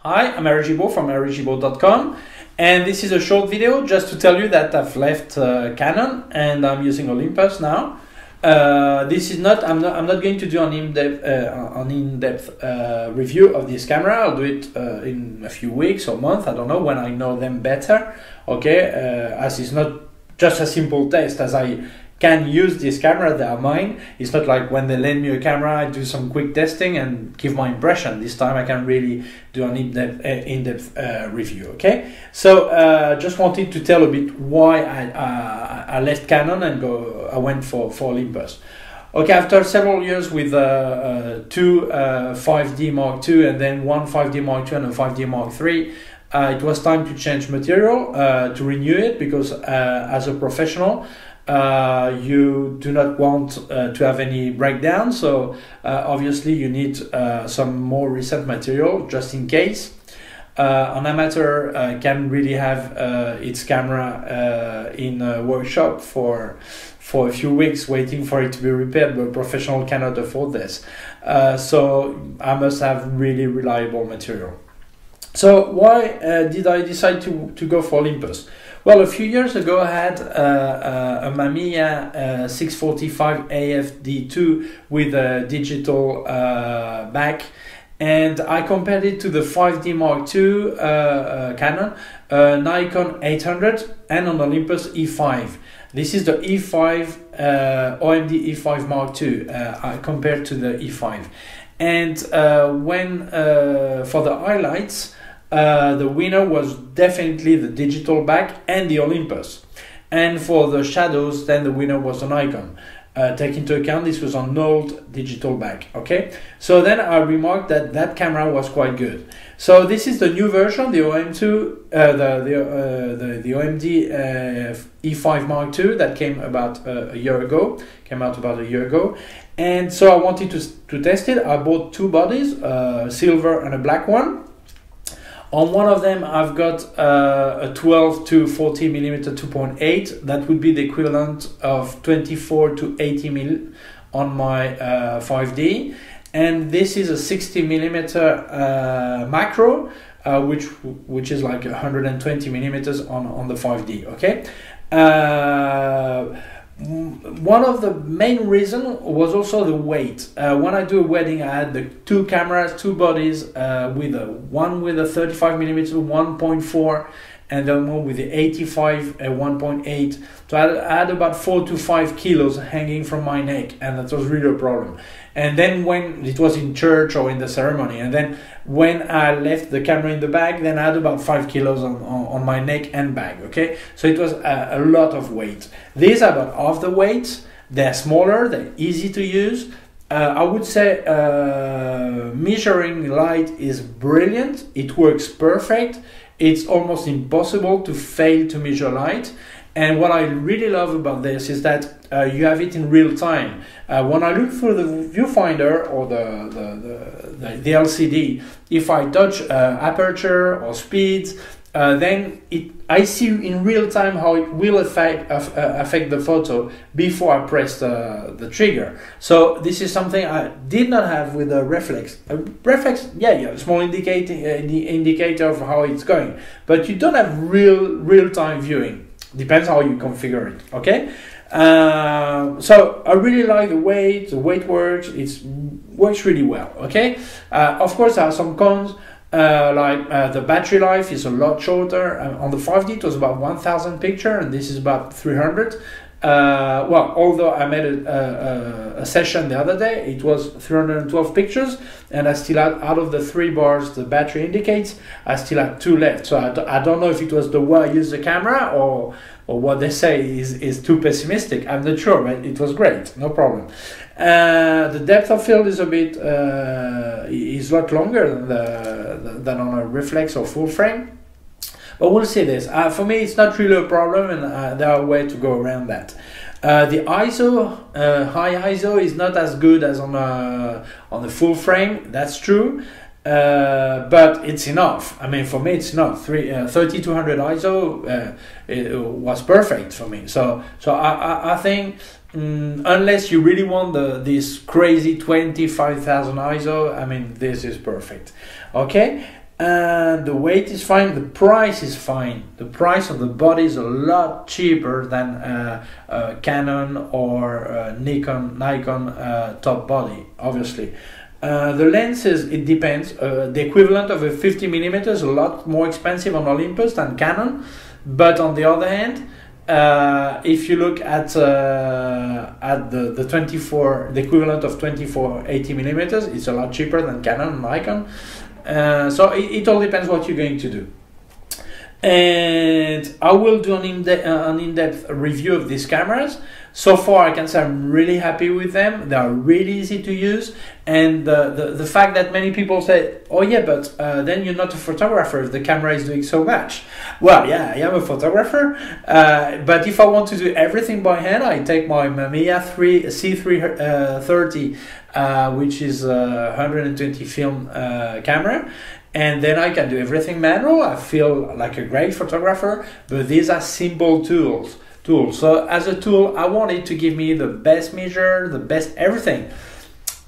Hi, I'm Gimbal from gimbal.com, and this is a short video just to tell you that I've left Canon and I'm using Olympus now. This is not. I'm not going to do an in-depth review of this camera. I'll do it in a few weeks or months. I don't know, when I know them better. Okay, as it's not just a simple test, as I can use this camera, they are mine. It's not like when they lend me a camera, I do some quick testing and give my impression. This time I can really do an in-depth review. Okay, so just wanted to tell a bit why I left Canon and I went for Olympus. Okay, after several years with two 5D Mark II and then one 5D Mark II and a 5D Mark III, it was time to change material, to renew it, because as a professional, you do not want to have any breakdown, so obviously you need some more recent material just in case. An amateur can really have its camera in a workshop for a few weeks waiting for it to be repaired, but a professional cannot afford this. So I must have really reliable material. So why did I decide to go for Olympus? Well, a few years ago I had a MII 645 AFD2 with a digital back, and I compared it to the 5D Mark II Canon, Nikon 800 and an Olympus E5. This is the E5 OMD E5 Mark II compared to the E5. And when for the highlights, the winner was definitely the digital back and the Olympus. And for the shadows, then the winner was a Nikon. Take into account this was an old digital back. Okay, so then I remarked that camera was quite good. So this is the new version, the OM2, the OMD E5 Mark II that came about a year ago. And so I wanted to test it. I bought two bodies, silver and a black one. On one of them, I've got a 12 to 40 millimeter 2.8. That would be the equivalent of 24 to 80 mil on my 5D. And this is a 60 millimeter macro, which is like 120 millimeters on the 5D. Okay. One of the main reasons was also the weight. When I do a wedding, I had the two cameras, two bodies, one with a 35 millimeter 1.4 and the one with the 85 1.8. So I had about 4 to 5 kilos hanging from my neck, and that was really a problem. And then when it was in church or in the ceremony, and then when I left the camera in the bag, then I had about 5 kilos on my neck and bag. Okay, so it was a lot of weight. These are about half the weight. They're smaller, they're easy to use. I would say measuring light is brilliant. It works perfect. It's almost impossible to fail to measure light. And what I really love about this is that you have it in real time. When I look through the viewfinder or the LCD, if I touch aperture or speeds, then I see in real time how it will affect the photo before I press the trigger. So this is something I did not have with the reflex. Reflex, yeah, small indicator of how it's going, but you don't have real time viewing. Depends how you configure it. Okay, so I really like the weight. The weight works. It works really well. Okay, of course there are some cons. The battery life is a lot shorter. On the 5D it was about 1,000 pictures, and this is about 300. Well, although I made a session the other day, it was 312 pictures, and I still had, out of the 3 bars the battery indicates, I still had 2 left. So I don't know if it was the way I use the camera or what they say is too pessimistic. I'm not sure, but it was great, no problem. The depth of field is a bit is a lot longer than on a reflex or full frame. But we'll see this. For me, it's not really a problem, and there are ways to go around that. The ISO, high ISO, is not as good as on the full frame. That's true, but it's enough. I mean, for me, it's enough. 3200 ISO it was perfect for me. So I think unless you really want this crazy 25,000 ISO, I mean, this is perfect. Okay. and the weight is fine, the price is fine. The price of the body is a lot cheaper than Canon or Nikon top body, obviously. The lenses, it depends. The equivalent of a 50mm is a lot more expensive on Olympus than Canon, but on the other hand, if you look at the 24, the equivalent of 24 80mm, it's a lot cheaper than Canon and Nikon. So it all depends what you're going to do. And I will do an in-depth review of these cameras. So far, I can say I'm really happy with them. They are really easy to use. And the fact that many people say, oh yeah, but then you're not a photographer if the camera is doing so much. Well, yeah, I am a photographer. But if I want to do everything by hand, I take my MII C330, which is a 120 film camera. And then I can do everything manual. I feel like a great photographer, but these are simple tools. So as a tool, I want it to give me the best measure, the best everything.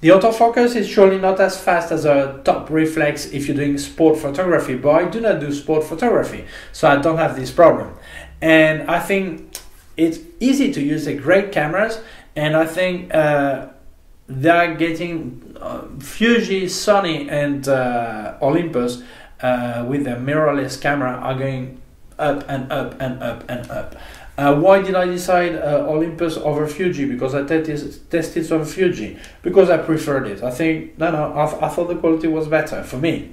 The autofocus is surely not as fast as a top reflex if you're doing sport photography, but I do not do sport photography, so I don't have this problem. And I think it's easy to use. They're great cameras, and I think they're getting Fuji, Sony, and Olympus with their mirrorless camera are going up and up and up and up. Why did I decide Olympus over Fuji? Because I tested on Fuji, because I preferred it. I think, I thought the quality was better for me.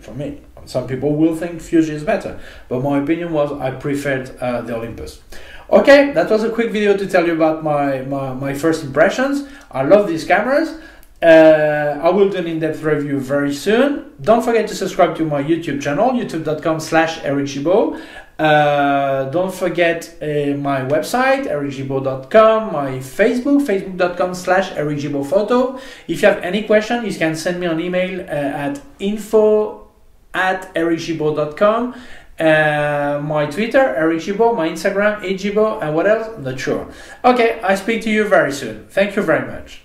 Some people will think Fuji is better, but my opinion was I preferred the Olympus. Okay, that was a quick video to tell you about my first impressions. I love these cameras. I will do an in-depth review very soon. Don't forget to subscribe to my YouTube channel, youtube.com/ericgimbal. Don't forget my website, ericgimbal.com, my Facebook, facebook.com/ericgimbalphoto. If you have any question, you can send me an email at info@ericgimbal.com. My Twitter, ericgimbal, my Instagram, @gimbal, and what else? I'm not sure. Okay, I speak to you very soon. Thank you very much.